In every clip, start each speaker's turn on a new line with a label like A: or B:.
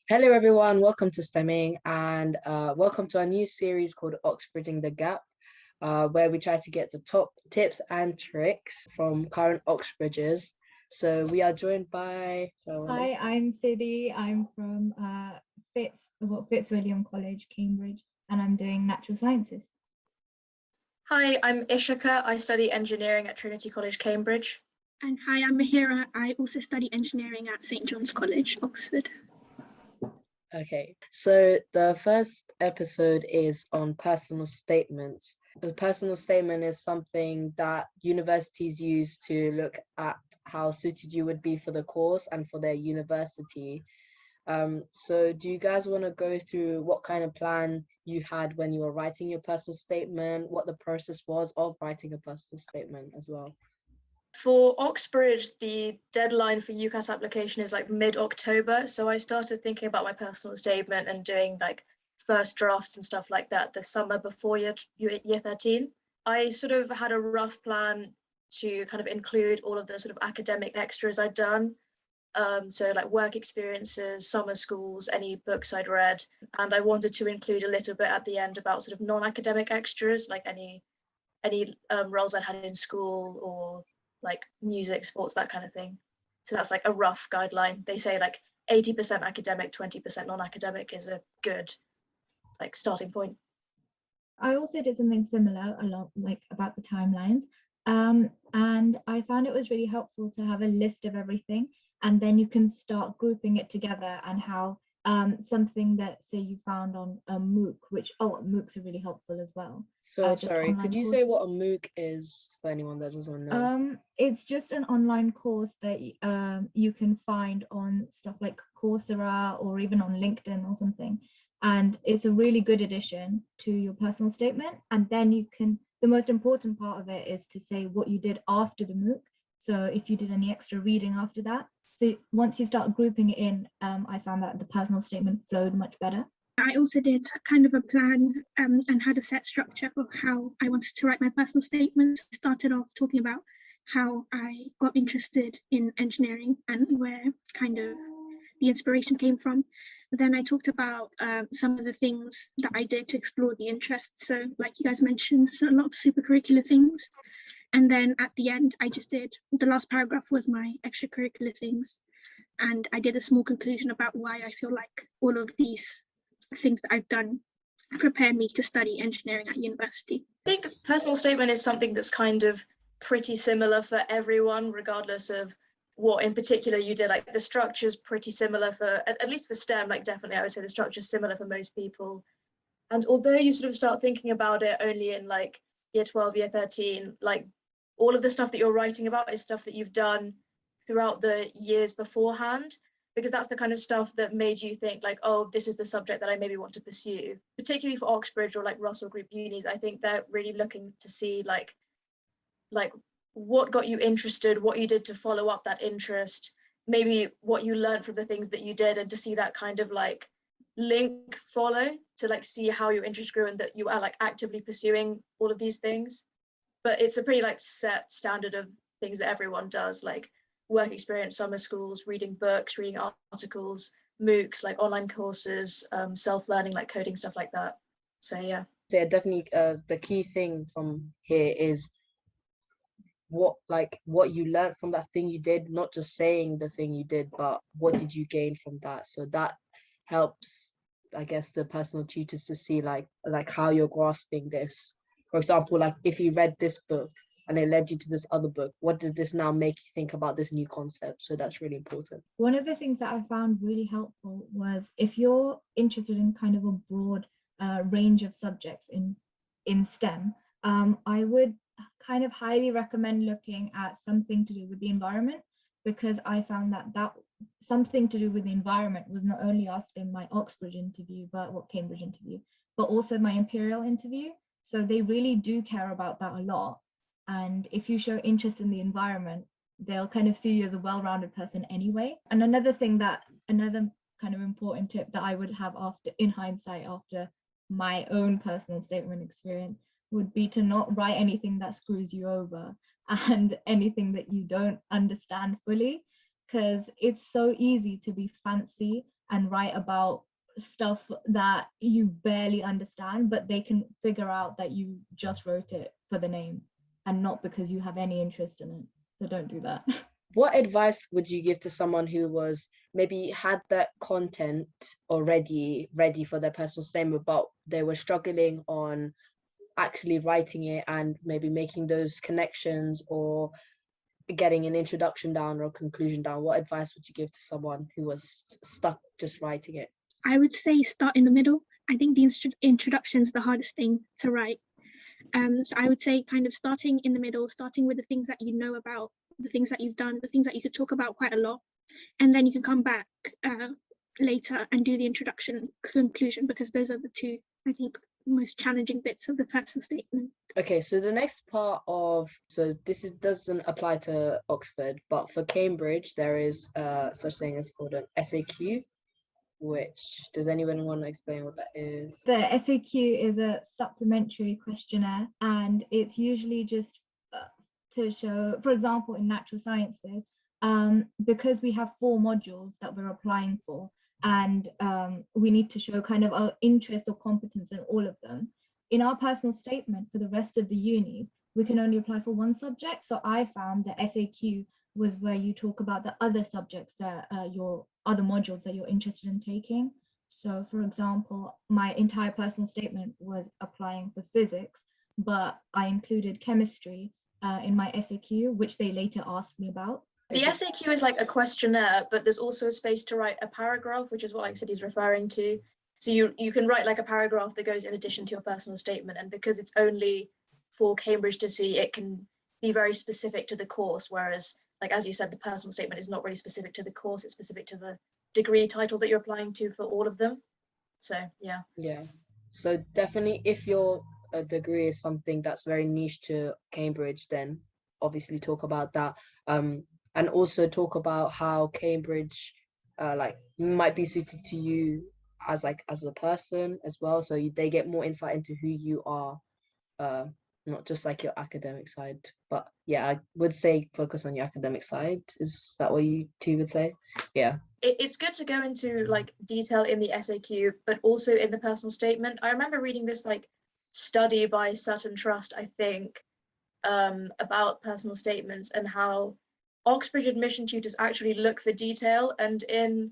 A: Hello everyone, welcome to Stemming and welcome to our new series called Oxbridging the Gap, where we try to get the top tips and tricks from current Oxbridgers. So we are joined by...
B: Hi, I'm Siddhi. I'm from Fitzwilliam College, Cambridge, and I'm doing natural sciences.
C: Hi, I'm Ishika. I study engineering at Trinity College, Cambridge.
D: And hi, I'm Mahira. I also study engineering at St. John's College, Oxford.
A: Okay, so the first episode is on personal statements. The personal statement is something that universities use to look at how suited you would be for the course and for their university. So do you guys want to go through what kind of plan you had when you were writing your personal statement, what the process was of writing a personal statement as well?
C: For Oxbridge, the deadline for UCAS application is like mid-October. So I started thinking about my personal statement and doing like first drafts and stuff like that the summer before year 13. I sort of had a rough plan to kind of include all of the sort of academic extras I'd done. So like work experiences, summer schools, any books I'd read. And I wanted to include a little bit at the end about sort of non-academic extras, like any roles I'd had in school or like music, sports, that kind of thing. So that's like a rough guideline. They say like 80% academic, 20% non-academic is a good like starting point.
B: I also did something similar along like about the timelines. And I found it was really helpful to have a list of everything, and then you can start grouping it together and how something that say you found on a MOOC, which MOOCs are really helpful as well.
A: So sorry, could you say what a MOOC is for anyone that doesn't know?
B: It's just an online course that you can find on stuff like Coursera or even on LinkedIn or something. And it's a really good addition to your personal statement. And then you can, the most important part of it is to say what you did after the MOOC. So if you did any extra reading after that. So once you start grouping it in, I found that the personal statement flowed much better.
D: I also did kind of a plan and had a set structure of how I wanted to write my personal statement. I started off talking about how I got interested in engineering and where kind of the inspiration came from. Then I talked about some of the things that I did to explore the interests. So like you guys mentioned, so a lot of super curricular things. And then at the end, I just did, the last paragraph was my extracurricular things. And I did a small conclusion about why I feel like all of these things that I've done prepare me to study engineering at university.
C: I think personal statement is something that's kind of pretty similar for everyone, regardless of what in particular you did. Like the structure's pretty similar for, at least for STEM, like definitely I would say the structure's similar for most people. And although you sort of start thinking about it only in like year 12, year 13, like all of the stuff that you're writing about is stuff that you've done throughout the years beforehand, because that's the kind of stuff that made you think like, oh, this is the subject that I maybe want to pursue. Particularly for Oxbridge or like Russell Group unis, I think they're really looking to see like what got you interested, what you did to follow up that interest, maybe what you learned from the things that you did, and to see that kind of like link follow, to like see how your interest grew and that you are like actively pursuing all of these things. But it's a pretty like set standard of things that everyone does, like work experience, summer schools, reading books, reading articles, MOOCs, like online courses, self-learning, like coding, stuff like that. So yeah.
A: So yeah, definitely the key thing from here is what you learned from that thing you did, not just saying the thing you did, but what did you gain from that. So that helps, I guess, the personal tutors to see like how you're grasping this. For example, like if you read this book and it led you to this other book, what did this now make you think about this new concept? So that's really important.
B: One of the things that I found really helpful was if you're interested in kind of a broad range of subjects in STEM, I would kind of highly recommend looking at something to do with the environment, because I found that something to do with the environment was not only asked in my Oxbridge interview, Cambridge interview, but also my Imperial interview. So they really do care about that a lot. And if you show interest in the environment, they'll kind of see you as a well-rounded person anyway. And another kind of important tip that I would have in hindsight after my own personal statement experience would be to not write anything that screws you over and anything that you don't understand fully, because it's so easy to be fancy and write about stuff that you barely understand, but they can figure out that you just wrote it for the name and not because you have any interest in it. So don't do that.
A: What advice would you give to someone who was maybe had that content already ready for their personal statement, but they were struggling on actually writing it and maybe making those connections or getting an introduction down or conclusion down? What advice would you give to someone who was stuck just writing it?
D: I would say start in the middle. I think the introduction is the hardest thing to write. So I would say kind of starting in the middle, starting with the things that you know about, the things that you've done, the things that you could talk about quite a lot. And then you can come back later and do the introduction conclusion, because those are the two, I think, most challenging bits of the personal statement.
A: Okay, so the next part of, so doesn't apply to Oxford, but for Cambridge, there is such thing as called an SAQ, which, does anyone want to explain what that is?
B: The SAQ is a supplementary questionnaire, and it's usually just to show, for example, in natural sciences, because we have 4 modules that we're applying for, and we need to show kind of our interest or competence in all of them. In our personal statement for the rest of the unis, we can only apply for 1 subject. So I found the SAQ was where you talk about the other subjects that your other modules that you're interested in taking. So for example, my entire personal statement was applying for physics, but I included chemistry in my SAQ, which they later asked me about.
C: The SAQ is like a questionnaire, but there's also a space to write a paragraph, which is what like Siddy's referring to. So you can write like a paragraph that goes in addition to your personal statement, and because it's only for Cambridge to see, it can be very specific to the course, whereas like as you said, the personal statement is not really specific to the course, it's specific to the degree title that you're applying to for all of them. So yeah,
A: so definitely if your degree is something that's very niche to Cambridge, then obviously talk about that, and also talk about how Cambridge like might be suited to you as a person as well, so they get more insight into who you are, not just like your academic side. But yeah, I would say focus on your academic side. Is that what you two would say? Yeah.
C: It's good to go into like detail in the SAQ, but also in the personal statement. I remember reading this like study by Sutton Trust, I think, about personal statements and how Oxbridge admission tutors actually look for detail, and in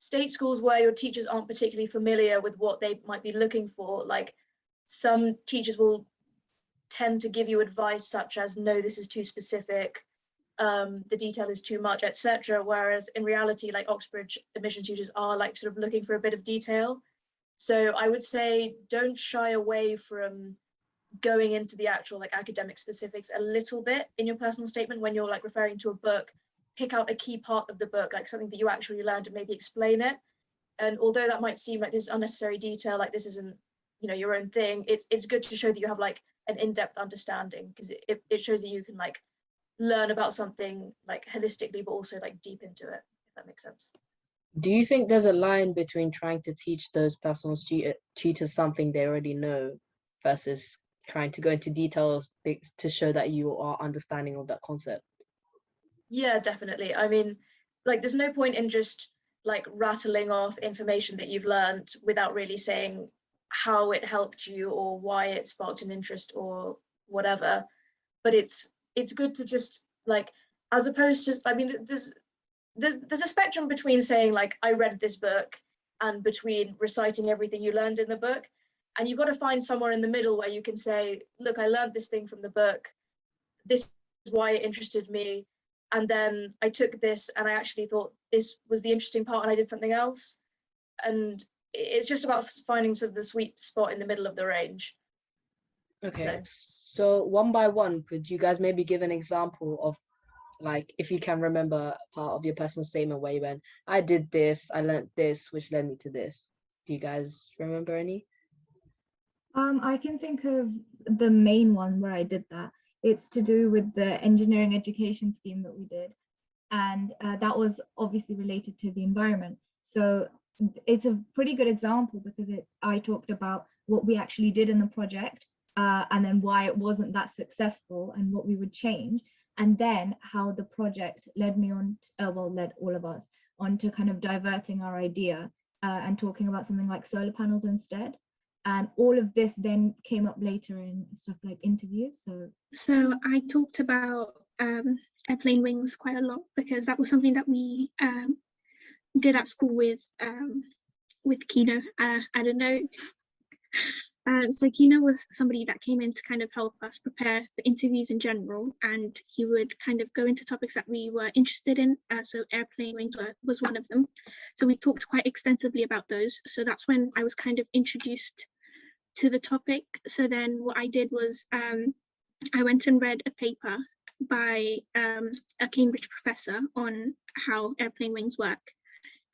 C: state schools where your teachers aren't particularly familiar with what they might be looking for, like some teachers will tend to give you advice such as, no, this is too specific, the detail is too much, etc. Whereas in reality, like Oxbridge admission tutors are like sort of looking for a bit of detail. So I would say don't shy away from going into the actual like academic specifics a little bit in your personal statement. When you're like referring to a book, pick out a key part of the book, like something that you actually learned, and maybe explain it. And although that might seem like this is unnecessary detail, like this isn't, you know, your own thing, it's good to show that you have like an in-depth understanding, because it shows that you can like learn about something like holistically, but also like deep into it, if that makes sense.
A: Do you think there's a line between trying to teach those personal tutors something they already know versus trying to go into details to show that you are understanding of that concept?
C: Yeah, definitely. I mean, like there's no point in just like rattling off information that you've learned without really saying how it helped you or why it sparked an interest or whatever. But it's good to just like, as opposed to, I mean, there's a spectrum between saying like I read this book and between reciting everything you learned in the book. And you've got to find somewhere in the middle where you can say, look, I learned this thing from the book, this is why it interested me, and then I took this and I actually thought this was the interesting part and I did something else. And it's just about finding sort of the sweet spot in the middle of the range.
A: Okay, so one by one, could you guys maybe give an example of, like, if you can remember part of your personal statement where you went, I did this, I learned this, which led me to this? Do you guys remember any?
B: I can think of the main one where I did that. It's to do with the engineering education scheme that we did. And that was obviously related to the environment. So it's a pretty good example because I talked about what we actually did in the project and then why it wasn't that successful and what we would change. and then how the project led me on, led all of us on to kind of diverting our idea and talking about something like solar panels instead. And all of this then came up later in stuff like interviews.
D: So I talked about airplane wings quite a lot because that was something that we did at school with Kino. I don't know. So Kino was somebody that came in to kind of help us prepare for interviews in general, and he would kind of go into topics that we were interested in. So airplane wings was one of them. So we talked quite extensively about those. So that's when I was kind of introduced to the topic. So then what I did was I went and read a paper by a Cambridge professor on how airplane wings work.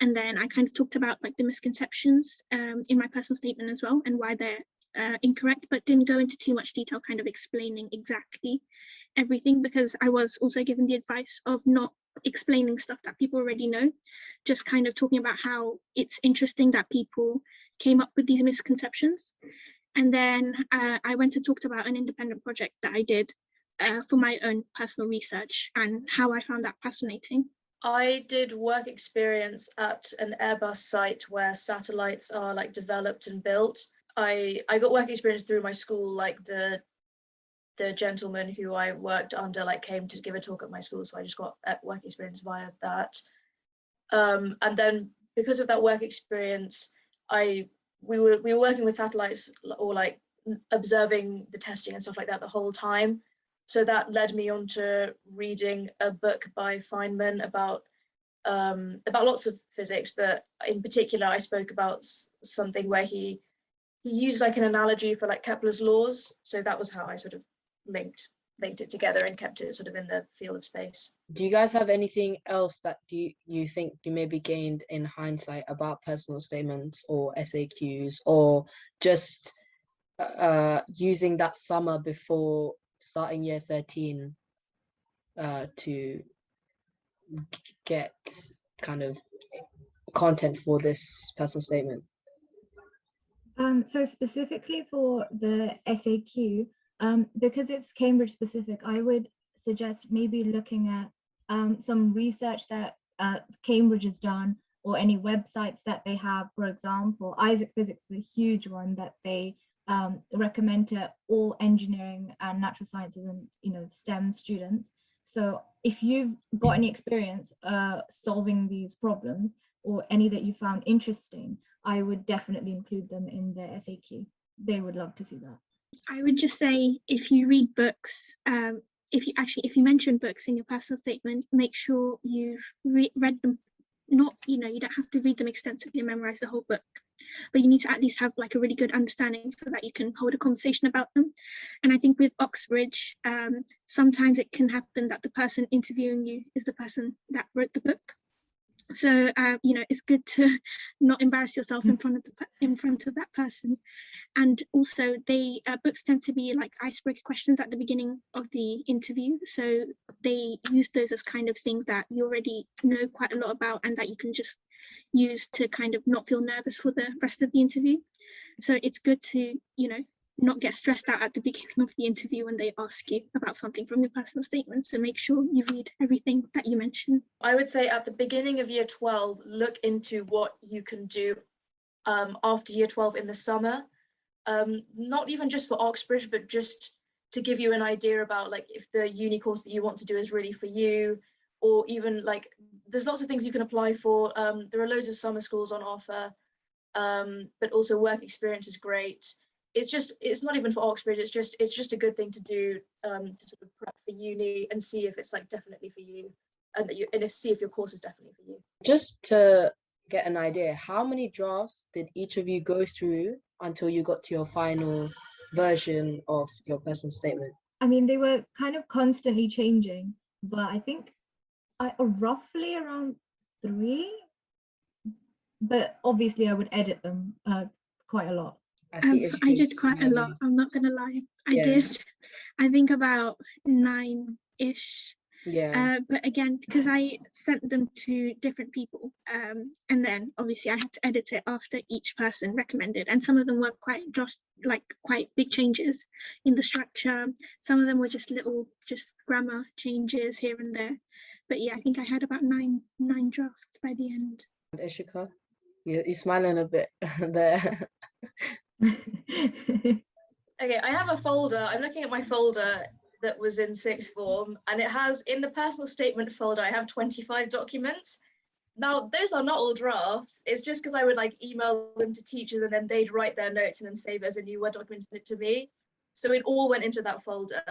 D: And then I kind of talked about like the misconceptions in my personal statement as well, and why they're incorrect, but didn't go into too much detail kind of explaining exactly everything, because I was also given the advice of not explaining stuff that people already know, just kind of talking about how it's interesting that people came up with these misconceptions. And then I went and talked about an independent project that I did for my own personal research and how I found that fascinating.
C: I did work experience at an Airbus site where satellites are like developed and built. I got work experience through my school, like the gentleman who I worked under like came to give a talk at my school, so I just got work experience via that. And then because of that work experience, we were working with satellites or like observing the testing and stuff like that the whole time. So that led me on to reading a book by Feynman about lots of physics, but in particular, I spoke about something where he used like an analogy for like Kepler's laws. So that was how I sort of linked it together and kept it sort of in the field of space.
A: Do you guys have anything else that you think you maybe gained in hindsight about personal statements or SAQs, or just using that summer before starting year 13 to get kind of content for this personal statement?
B: So specifically for the SAQ, because it's Cambridge specific, I would suggest maybe looking at some research that Cambridge has done, or any websites that they have. For example, Isaac Physics is a huge one that they recommend to all engineering and natural sciences and STEM students. So if you've got any experience solving these problems, or any that you found interesting, I would definitely include them in the SAQ. They would love to see that.
D: I would just say, if you read books, if you mention books in your personal statement, make sure you've read them. Not, you don't have to read them extensively and memorize the whole book, but you need to at least have like a really good understanding so that you can hold a conversation about them. And I think with Oxbridge, sometimes it can happen that the person interviewing you is the person that wrote the book. So it's good to not embarrass yourself in front of that person. And also, they books tend to be like icebreaker questions at the beginning of the interview, so they use those as kind of things that you already know quite a lot about, and that you can just use to kind of not feel nervous for the rest of the interview. So it's good to not get stressed out at the beginning of the interview when they ask you about something from your personal statement. So make sure you read everything that you mention.
C: I would say at the beginning of year 12, look into what you can do after year 12 in the summer. Not even just for Oxbridge, but just to give you an idea about like if the uni course that you want to do is really for you, or even like there's lots of things you can apply for. There are loads of summer schools on offer, but also work experience is great. It's not even for Oxbridge, it's just a good thing to do, to sort of prep for uni and see if it's like definitely for you, and see if your course is definitely for you.
A: Just to get an idea, how many drafts did each of you go through until you got to your final version of your personal statement?
B: I mean, they were kind of constantly changing, but I think roughly around 3, but obviously I would edit them quite a lot.
D: I did quite a lot, I'm not gonna lie. I did, I think about 9-ish,
A: Yeah.
D: But again, because I sent them to different people, and then obviously I had to edit it after each person recommended, and some of them were quite big changes in the structure. Some of them were just little grammar changes here and there. But yeah, I think I had about nine drafts by the end.
A: Ishika, you're smiling a bit there.
C: Okay, I have a folder. I'm looking at my folder that was in sixth form, and it has, in the personal statement folder, I have 25 documents. Now, those are not all drafts. It's just because I would like email them to teachers and then they'd write their notes and then save it as a new Word document and send it to me. So it all went into that folder.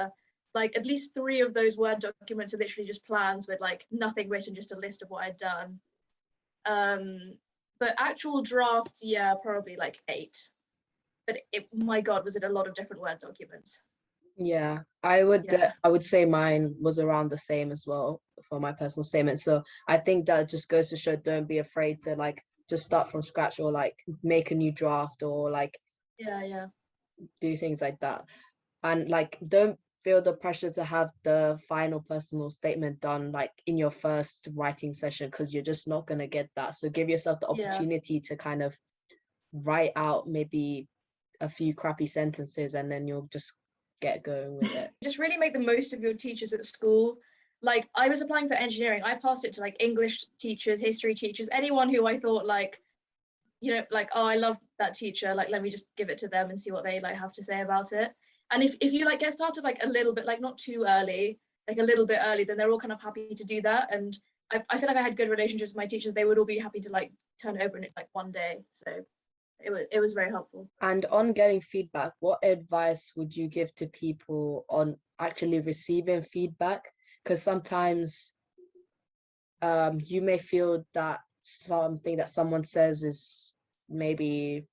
C: Like at least 3 of those Word documents are literally just plans with like nothing written, just a list of what I'd done. But actual drafts, yeah, probably like 8. But my God, was it a lot of different Word documents?
A: Yeah, I would
C: Yeah.
A: I would say mine was around the same as well for my personal statement. So I think that just goes to show, don't be afraid to like just start from scratch or like make a new draft or like
C: Yeah.
A: do things like that. And like don't feel the pressure to have the final personal statement done like in your first writing session, because you're just not going to get that. So give yourself the
C: Yeah.
A: opportunity to kind of write out maybe a few crappy sentences and then you'll just get going with it.
C: Just really make the most of your teachers at school. Like I was applying for engineering, I passed it to like English teachers, history teachers, anyone who I thought like, you know, like, oh, I love that teacher, like let me just give it to them and see what they like have to say about it. And if you like get started like a little bit, like not too early, like a little bit early, then they're all kind of happy to do that. And I feel like I had good relationships with my teachers. They would all be happy to like turn over in it like one day. So it was very helpful.
A: And on getting feedback, what advice would you give to people on actually receiving feedback? Because sometimes you may feel that something that someone says is maybe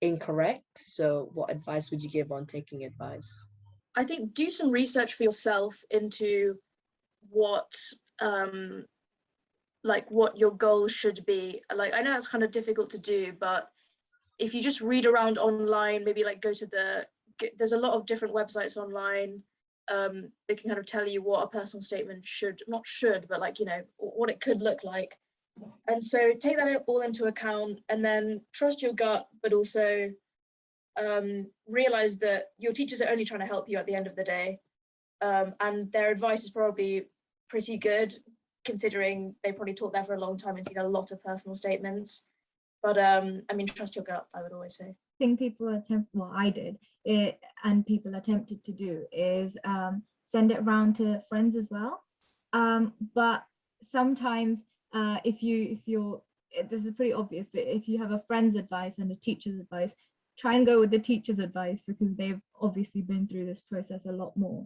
A: incorrect. So what advice would you give on taking advice?
C: I think do some research for yourself into what like what your goals should be. Like I know that's kind of difficult to do, but if you just read around online, maybe like go to there's a lot of different websites online. They can kind of tell you what a personal statement but like, you know, what it could look like. And so take that all into account and then trust your gut, but also realize that your teachers are only trying to help you at the end of the day. And their advice is probably pretty good, considering they probably taught there for a long time and seen a lot of personal statements. But I mean, trust your gut, I would always say.
B: Thing people I did it, and people attempted to do is send it around to friends as well. But sometimes if you're this is pretty obvious, but if you have a friend's advice and a teacher's advice, try and go with the teacher's advice because they've obviously been through this process a lot more.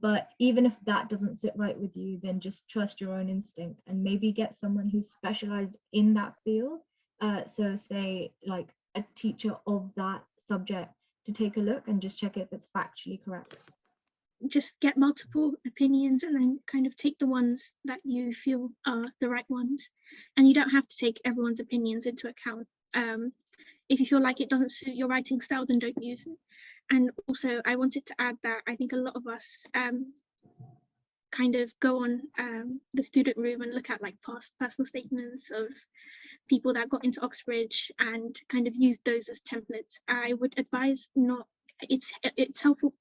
B: But even if that doesn't sit right with you, then just trust your own instinct and maybe get someone who's specialized in that field. So say like a teacher of that subject to take a look and just check if it's factually correct.
D: Just get multiple opinions and then kind of take the ones that you feel are the right ones. And you don't have to take everyone's opinions into account. If you feel like it doesn't suit your writing style, then don't use it. And also, I wanted to add that I think a lot of us kind of go on the student room and look at like past personal statements of people that got into Oxbridge and kind of use those as templates. I would advise not, it's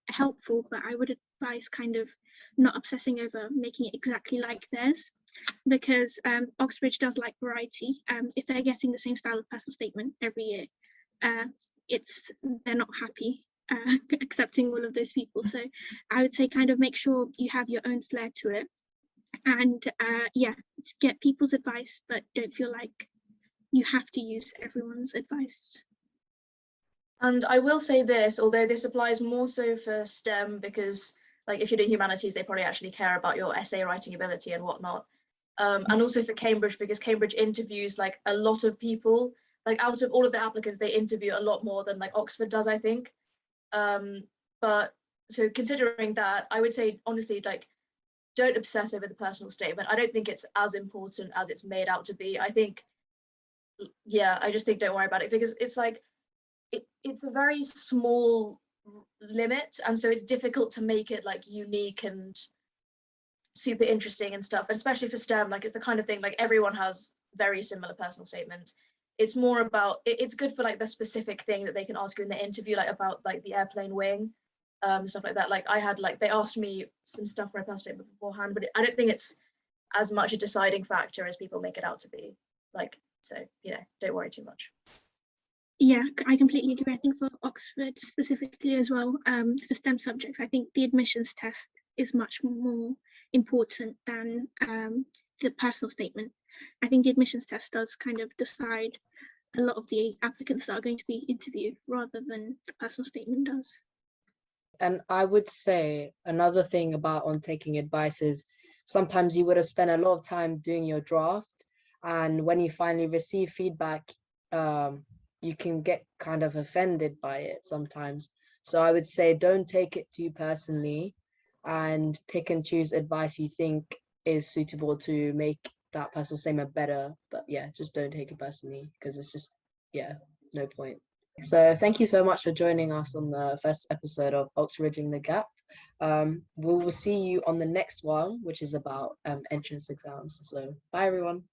D: helpful, but I would advise kind of not obsessing over making it exactly like theirs, because Oxbridge does like variety. If they're getting the same style of personal statement every year, they're not happy accepting all of those people. So I would say kind of make sure you have your own flair to it, and yeah, get people's advice, but don't feel like you have to use everyone's advice.
C: And I will say this, although this applies more so for STEM, because like if you're doing humanities, they probably actually care about your essay writing ability and whatnot. And also for Cambridge, because Cambridge interviews like a lot of people, like out of all of the applicants, they interview a lot more than like Oxford does, I think. But so considering that, I would say honestly, like, don't obsess over the personal statement. I don't think it's as important as it's made out to be. I think, yeah, I just think don't worry about it, because it's like, it's a very small limit, and so it's difficult to make it like unique and super interesting and stuff, and especially for STEM, like it's the kind of thing like everyone has very similar personal statements. It's more about it's good for like the specific thing that they can ask you in the interview, like about like the airplane wing, stuff like that. Like I had like they asked me some stuff for my personal statement beforehand, but I don't think it's as much a deciding factor as people make it out to be. Like, so don't worry too much.
D: Yeah, I completely agree. I think for Oxford specifically as well, for STEM subjects, I think the admissions test is much more important than the personal statement. I think the admissions test does kind of decide a lot of the applicants that are going to be interviewed rather than the personal statement does.
A: And I would say another thing about on taking advice is sometimes you would have spent a lot of time doing your draft, and when you finally receive feedback, you can get kind of offended by it sometimes. So I would say don't take it too personally and pick and choose advice you think is suitable to make that personal statement better. But yeah, just don't take it personally, because it's just, no point. So thank you so much for joining us on the first episode of Oxbridging the Gap. We will see you on the next one, which is about entrance exams. So bye, everyone.